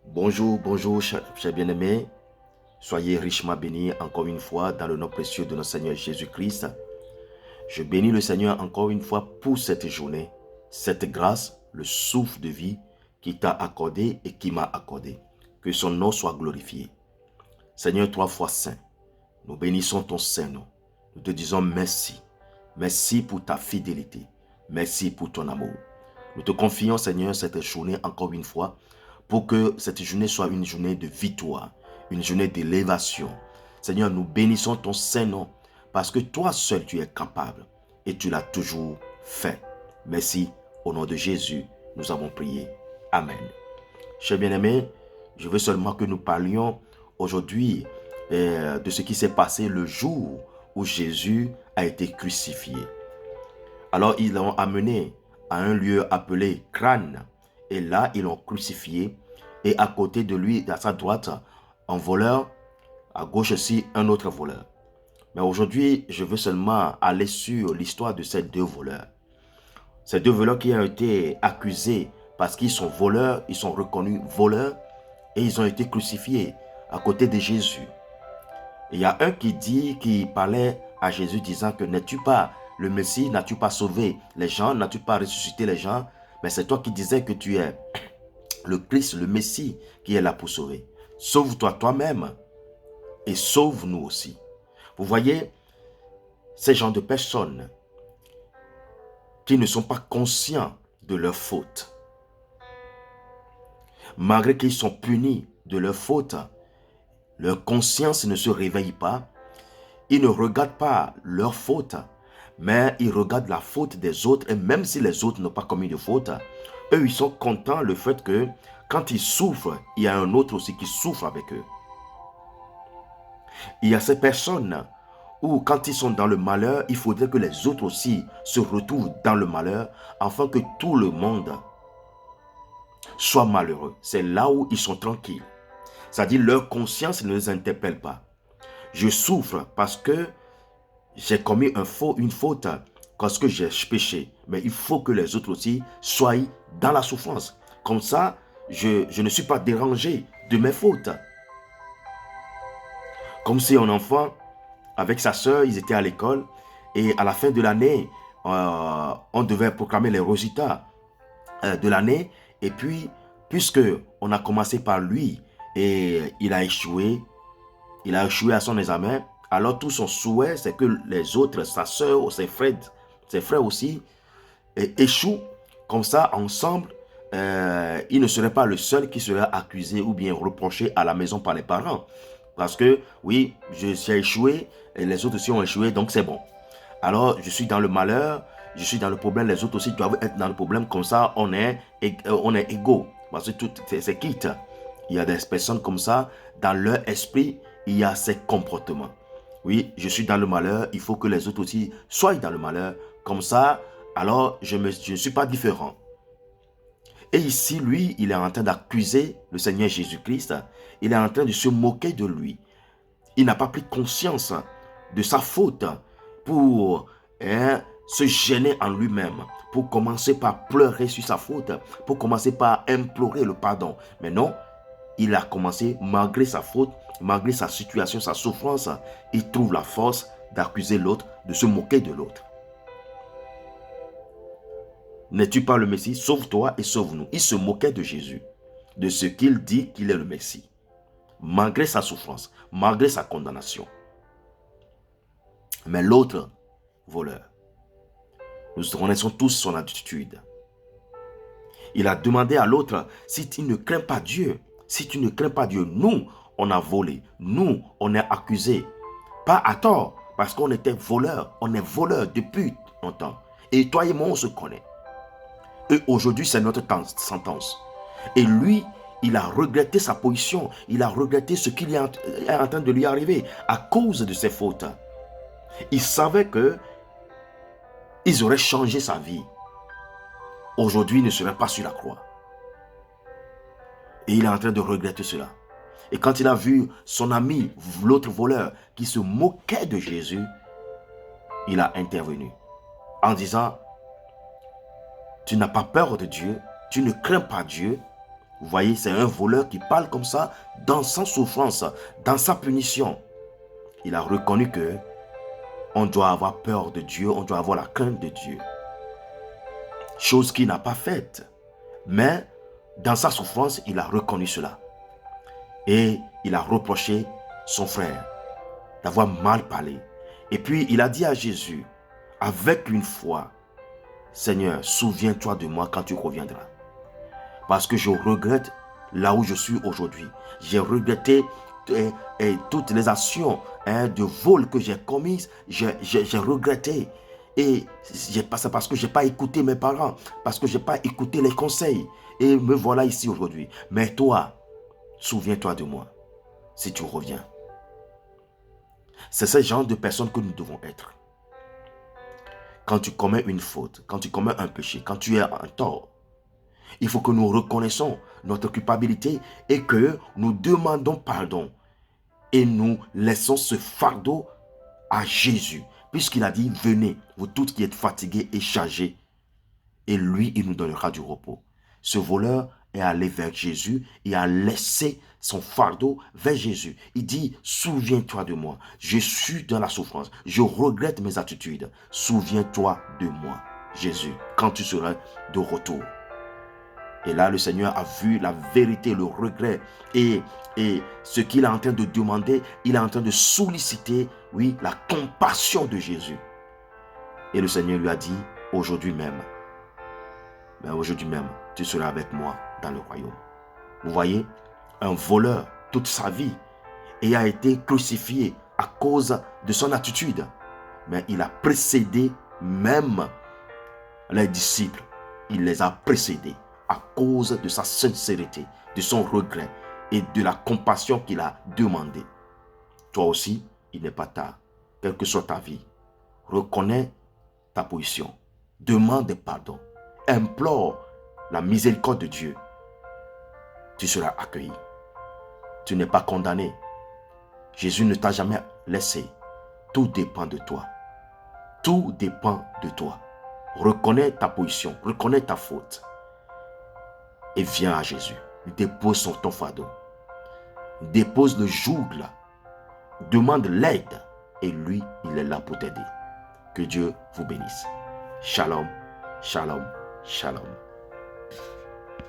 Bonjour, bonjour, chers bien-aimés. Soyez richement bénis encore une fois dans le nom précieux de notre Seigneur Jésus-Christ. Je bénis le Seigneur encore une fois pour cette journée, cette grâce, le souffle de vie qu'il t'a accordé et qui m'a accordé. Que son nom soit glorifié. Seigneur, trois fois saint, nous bénissons ton saint nom. Nous te disons merci. Merci pour ta fidélité. Merci pour ton amour. Nous te confions, Seigneur, cette journée encore une fois pour que cette journée soit une journée de victoire, une journée d'élévation. Seigneur, nous bénissons ton Saint-Nom parce que toi seul tu es capable et tu l'as toujours fait. Merci, au nom de Jésus, nous avons prié. Amen. Chers bien-aimés, je veux seulement que nous parlions aujourd'hui de ce qui s'est passé le jour où Jésus a été crucifié. Alors ils l'ont amené à un lieu appelé Crâne. Et là, ils l'ont crucifié. Et à côté de lui, à sa droite, un voleur. À gauche aussi, un autre voleur. Mais aujourd'hui, je veux seulement aller sur l'histoire de ces deux voleurs. Ces deux voleurs qui ont été accusés parce qu'ils sont voleurs, ils sont reconnus voleurs. Et ils ont été crucifiés à côté de Jésus. Il y a un qui parlait à Jésus disant que n'es-tu pas le Messie, n'as-tu pas sauvé les gens, n'as-tu pas ressuscité les gens? Mais c'est toi qui disais que tu es le Christ, le Messie qui est là pour sauver. Sauve-toi toi-même et sauve-nous aussi. Vous voyez, ces gens de personnes qui ne sont pas conscients de leur faute, malgré qu'ils sont punis de leur faute, leur conscience ne se réveille pas. Ils ne regardent pas leur faute, mais ils regardent la faute des autres. Et même si les autres n'ont pas commis de faute, eux, ils sont contents le fait que quand ils souffrent, il y a un autre aussi qui souffre avec eux. Il y a ces personnes où quand ils sont dans le malheur, il faudrait que les autres aussi se retrouvent dans le malheur afin que tout le monde soit malheureux. C'est là où ils sont tranquilles. C'est-à-dire leur conscience ne les interpelle pas. Je souffre parce que j'ai commis une faute, parce que j'ai péché. Mais il faut que les autres aussi soient dans la souffrance. Comme ça, je ne suis pas dérangé de mes fautes. Comme si un enfant, avec sa soeur, ils étaient à l'école. Et à la fin de l'année, on devait proclamer les résultats de l'année. Et puis, puisque on a commencé par lui et il a échoué à son examen, alors tout son souhait, c'est que les autres, sa soeur, ses frères aussi, échouent. Comme ça, ensemble, il ne serait pas le seul qui serait accusé ou bien reproché à la maison par les parents. Parce que, oui, je suis échoué et les autres aussi ont échoué, donc c'est bon. Alors, je suis dans le malheur, je suis dans le problème, les autres aussi doivent être dans le problème. Comme ça, on est égaux. Parce que tout, c'est quitte. Il y a des personnes comme ça, dans leur esprit, il y a ces comportements. Oui, je suis dans le malheur, il faut que les autres aussi soient dans le malheur. Comme ça, alors je ne suis pas différent. Et ici, lui, il est en train d'accuser le Seigneur Jésus-Christ. Il est en train de se moquer de lui. Il n'a pas pris conscience de sa faute pour se gêner en lui-même, pour commencer par pleurer sur sa faute, pour commencer par implorer le pardon. Mais non, il a commencé, malgré sa faute, malgré sa situation, sa souffrance, il trouve la force d'accuser l'autre, de se moquer de l'autre. N'es-tu pas le Messie? Sauve-toi et sauve-nous. Il se moquait de Jésus, de ce qu'il dit qu'il est le Messie, malgré sa souffrance, malgré sa condamnation. Mais l'autre voleur, nous connaissons tous son attitude. Il a demandé à l'autre, si tu ne crains pas Dieu, si tu ne crains pas Dieu, nous, on a volé, nous, on est accusés. Pas à tort, parce qu'on était voleurs, on est voleurs depuis longtemps. Et toi et moi, on se connaît. Et aujourd'hui, c'est notre sentence. Et lui, il a regretté sa position, il a regretté ce qui est en train de lui arriver à cause de ses fautes. Il savait que ils auraient changé sa vie. Aujourd'hui, il ne serait pas sur la croix. Et il est en train de regretter cela. Et quand il a vu son ami, l'autre voleur, qui se moquait de Jésus, il a intervenu en disant, tu n'as pas peur de Dieu, tu ne crains pas Dieu. Vous voyez, c'est un voleur qui parle comme ça, dans sa souffrance, dans sa punition. Il a reconnu que on doit avoir peur de Dieu, on doit avoir la crainte de Dieu. Chose qu'il n'a pas faite. Mais dans sa souffrance, il a reconnu cela. Et il a reproché son frère d'avoir mal parlé. Et puis il a dit à Jésus, avec une foi, Seigneur, souviens-toi de moi quand tu reviendras. Parce que je regrette là où je suis aujourd'hui. J'ai regretté toutes les actions de vol que j'ai commises. J'ai regretté. Et c'est parce que je n'ai pas écouté mes parents. Parce que je n'ai pas écouté les conseils. Et me voilà ici aujourd'hui. Mais toi, souviens-toi de moi si tu reviens. C'est ce genre de personnes que nous devons être. Quand tu commets une faute, quand tu commets un péché, quand tu es en tort, il faut que nous reconnaissons notre culpabilité et que nous demandons pardon. Et nous laissons ce fardeau à Jésus. Puisqu'il a dit, venez, vous tous qui êtes fatigués et chargés. Et lui, il nous donnera du repos. Ce voleur est allé vers Jésus et a laissé son fardeau vers Jésus. Il dit, souviens-toi de moi. Je suis dans la souffrance. Je regrette mes attitudes. Souviens-toi de moi, Jésus, quand tu seras de retour. Et là, le Seigneur a vu la vérité, le regret et ce qu'il est en train de demander, il est en train de solliciter, oui, la compassion de Jésus. Et le Seigneur lui a dit, aujourd'hui même, tu seras avec moi dans le royaume. Vous voyez, un voleur toute sa vie et a été crucifié à cause de son attitude. Mais il a précédé même les disciples. Il les a précédés à cause de sa sincérité, de son regret et de la compassion qu'il a demandé. Toi aussi, il n'est pas tard, quelle que soit ta vie. Reconnais ta position, demande pardon, implore la miséricorde de Dieu. Tu seras accueilli. Tu n'es pas condamné. Jésus ne t'a jamais laissé. Tout dépend de toi. Tout dépend de toi. Reconnais ta position, reconnais ta faute. Et viens à Jésus. Dépose son ton fardeau. Dépose le joug là. Demande l'aide. Et lui, il est là pour t'aider. Que Dieu vous bénisse. Shalom, shalom, shalom.